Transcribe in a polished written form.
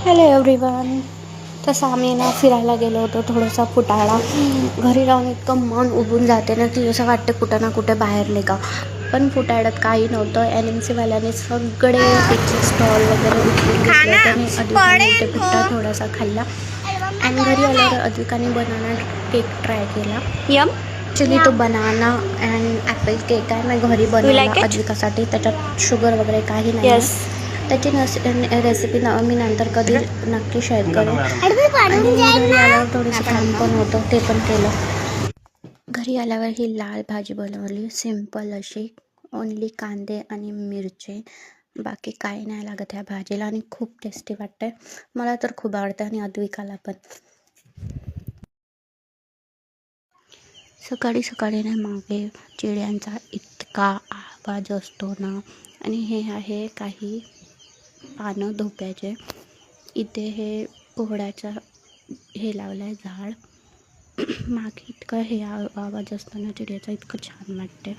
Hello everyone. तसं आम्ही ना फिरायला गेलो होतो थोडासा फुटाळा. घरी राहून इतकं मन उबून जाते ना की असं वाटतं कुठं ना कुठे बाहेर निघा. पण फुटाळ्यात काही नव्हतं. NMC-वाल्याने सगळे पिक्चर स्टॉल वगैरे उचलून घेतले होते आणि अद्विकाने इथे पिट्टा थोडासा खाल्ला. आणि घरी आल्यावर अद्विकाने बनाना केक ट्राय केला. ॲक्च्युली तो बनाना अँड ॲपल केक आहे. मी घरी बनवला अद्विकासाठी. त्याच्यात शुगर वगैरे काही नाही आहे. त्याची रेसिपी मी नंतर कधी नक्की शेअर करेन. आणि घरी आल्यावर थोडंसं काम पण होतं, ते पण केलं. घरी आल्यावर ही लाल भाजी बनवली, सिम्पल अशी. ओन्ली कांदे आणि मिरची, बाकी काही नाही लागत ह्या भाजीला. आणि खूप टेस्टी वाटते. मला तर खूप आवडतं आणि अद्विकाला पण. सकाळी सकाळी ना मागे चिड्यांचा इतका आवाज असतो ना. आणि हे आहे काही पानं धोक्याचे. इथे हे पोहड्याचा हे लावलं आहे झाड. मागे इतकं हे आवाज असताना चिडियाचा इतकं छान वाटते.